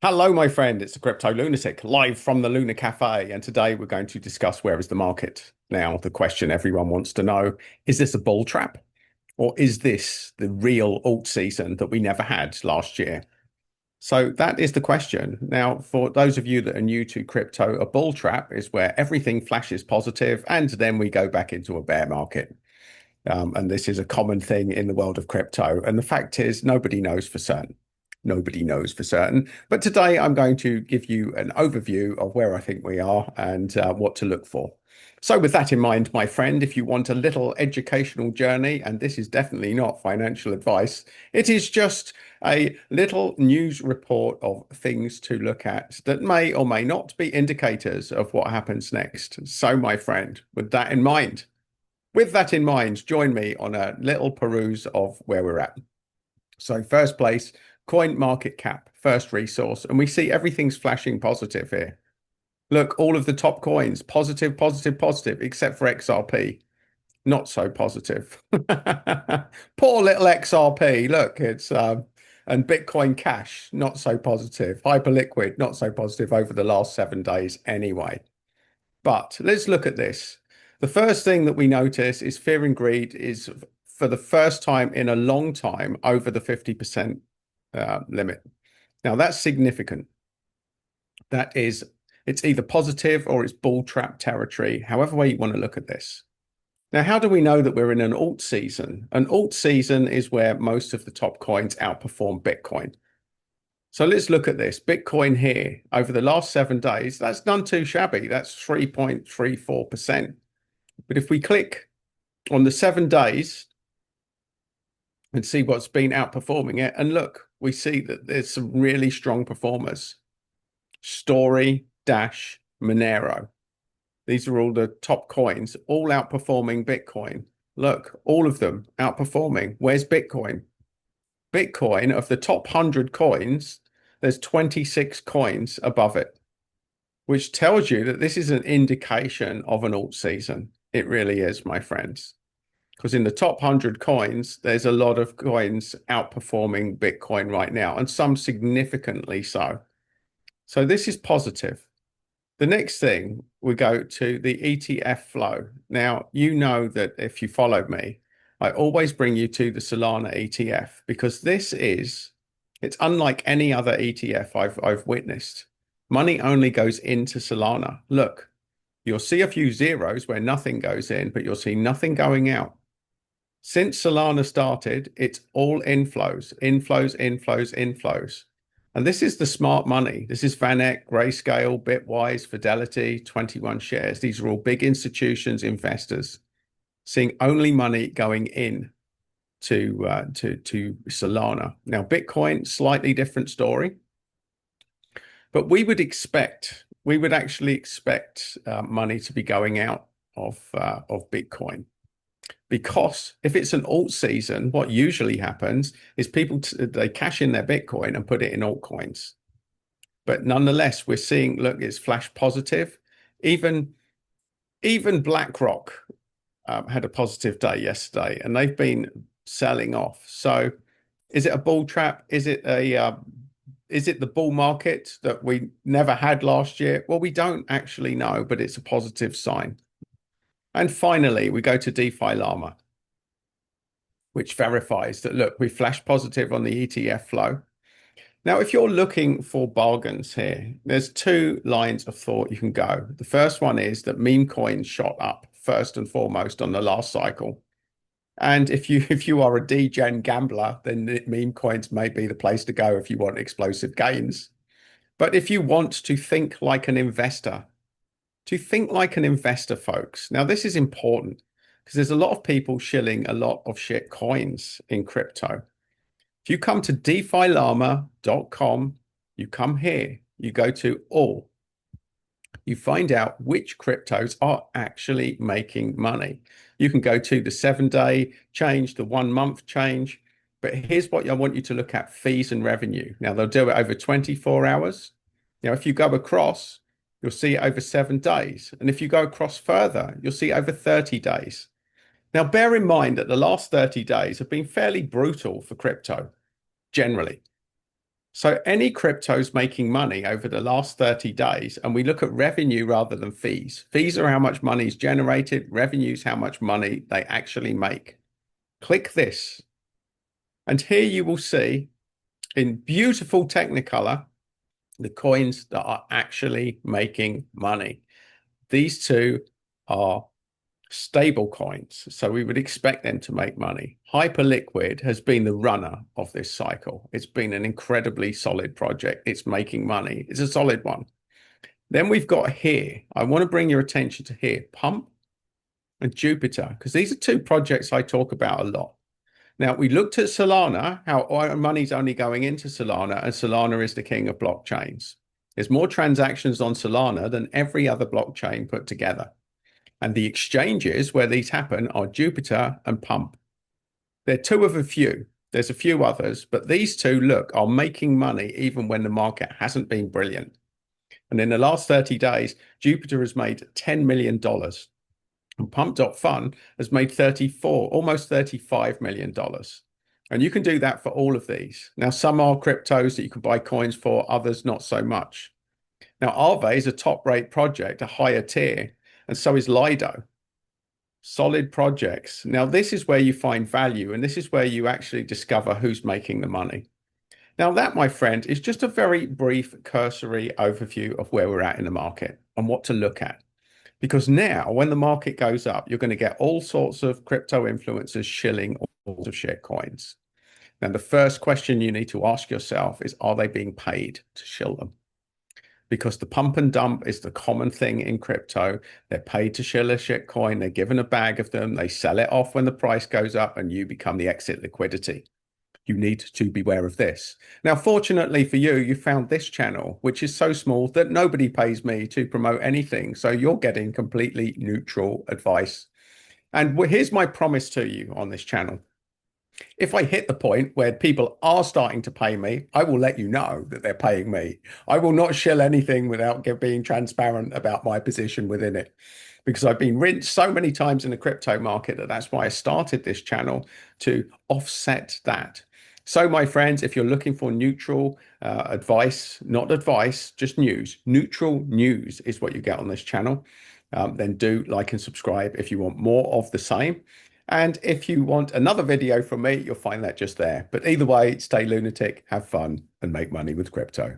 Hello, my friend. It's the Crypto Lunatic live from the Lunar Café. And today we're going to discuss where is the market. Now, the question everyone wants to know, is this a bull trap? Or is this the real alt season that we never had last year? So that is the question. Now, for those of you that are new to crypto, a bull trap is where everything flashes positive and then we go back into a bear market. And this is a common thing in the world of crypto. And the fact is, nobody knows for certain. Nobody knows for certain. But today I'm going to give you an overview of where I think we are and what to look for. So with that in mind, my friend, if you want a little educational journey, and this is definitely not financial advice, it is just a little news report of things to look at that may or may not be indicators of what happens next. So my friend, with that in mind, join me on a little peruse of where we're at. So first place, coin market cap, first resource, and we see everything's flashing positive here. Look, all of the top coins, positive, positive, positive, except for XRP. Not so positive. Poor little XRP. Look, it's and Bitcoin Cash, not so positive. Hyperliquid, not so positive over the last 7 days anyway. But let's look at this. The first thing that we notice is fear and greed is for the first time in a long time over the 50% limit. Now that's significant. It's either positive or it's bull trap territory, however way you want to look at this. Now, how do we know that we're in an alt season? An alt season is where most of the top coins outperform Bitcoin. So let's look at this. Bitcoin here over the last 7 days, that's none too shabby. That's 3.34%. But if we click on the 7 days and see what's been outperforming it, and look, we see that there's some really strong performers. Story, Dash, Monero. These are all the top coins, all outperforming Bitcoin. Look, all of them outperforming. Where's Bitcoin? Bitcoin, of the top 100 coins, there's 26 coins above it, which tells you that this is an indication of an alt season. It really is, my friends. Because in the top 100 coins, there's a lot of coins outperforming Bitcoin right now, and some significantly so. So this is positive. The next thing, we go to the ETF flow. Now, you know that if you follow me, I always bring you to the Solana ETF because it's unlike any other ETF I've witnessed. Money only goes into Solana. Look, you'll see a few zeros where nothing goes in, but you'll see nothing going out. Since Solana started, it's all inflows, inflows, inflows, inflows. And this is the smart money. This is VanEck, Grayscale, Bitwise, Fidelity, 21 shares. These are all big institutions, investors, seeing only money going in to Solana. Now, Bitcoin, slightly different story. But we would actually expect money to be going out of Bitcoin. Because if it's an alt season, what usually happens is they cash in their Bitcoin and put it in altcoins. But nonetheless, we're seeing, look, it's flash positive. Even BlackRock had a positive day yesterday, and they've been selling off. So, is it a bull trap? Is it the bull market that we never had last year? Well, we don't actually know, but it's a positive sign. And finally, we go to DeFi Llama, which verifies that, look, we flashed positive on the ETF flow. Now, if you're looking for bargains here, there's two lines of thought you can go. The first one is that meme coins shot up first and foremost on the last cycle. And if you are a degen gambler, then meme coins may be the place to go if you want explosive gains. But if you want to think like an investor, folks. Now, this is important because there's a lot of people shilling a lot of shit coins in crypto. If you come to defilama.com, you come here, you go to all, you find out which cryptos are actually making money. You can go to the 7-day change, the 1-month change, but here's what I want you to look at: fees and revenue. Now, they'll do it over 24 hours. Now, if you go across, you'll see it over 7 days. And if you go across further, you'll see over 30 days. Now, bear in mind that the last 30 days have been fairly brutal for crypto, generally. So any cryptos making money over the last 30 days, and we look at revenue rather than fees. Fees are how much money is generated, revenues how much money they actually make. Click this, and here you will see in beautiful Technicolor the coins that are actually making money. These two are stable coins, so we would expect them to make money. Hyperliquid has been the runner of this cycle. It's been an incredibly solid project. It's making money. It's a solid one. Then we've got here, I want to bring your attention to here, Pump and Jupiter, because these are two projects I talk about a lot. Now, we looked at Solana, how money's only going into Solana, and Solana is the king of blockchains. There's more transactions on Solana than every other blockchain put together. And the exchanges where these happen are Jupiter and Pump. They're two of a few. There's a few others, but these two, look, are making money even when the market hasn't been brilliant. And in the last 30 days, Jupiter has made $10 million. And Pump.fun has made 34, almost $35 million. And you can do that for all of these. Now, some are cryptos that you can buy coins for, others not so much. Now, Aave is a top-rate project, a higher tier, and so is Lido. Solid projects. Now, this is where you find value, and this is where you actually discover who's making the money. Now, that, my friend, is just a very brief, cursory overview of where we're at in the market and what to look at. Because now, when the market goes up, you're going to get all sorts of crypto influencers shilling all sorts of shit coins. Now, the first question you need to ask yourself is, are they being paid to shill them? Because the pump and dump is the common thing in crypto. They're paid to shill a shit coin. They're given a bag of them. They sell it off when the price goes up and you become the exit liquidity. You need to be aware of this. Now, fortunately for you, you found this channel, which is so small that nobody pays me to promote anything. So you're getting completely neutral advice. And here's my promise to you on this channel. If I hit the point where people are starting to pay me, I will let you know that they're paying me. I will not shill anything without being transparent about my position within it, because I've been rinsed so many times in the crypto market that's why I started this channel, to offset that. So, my friends, if you're looking for neutral advice, not advice, just news, neutral news is what you get on this channel. Then do like and subscribe if you want more of the same. And if you want another video from me, you'll find that just there. But either way, stay lunatic, have fun, and make money with crypto.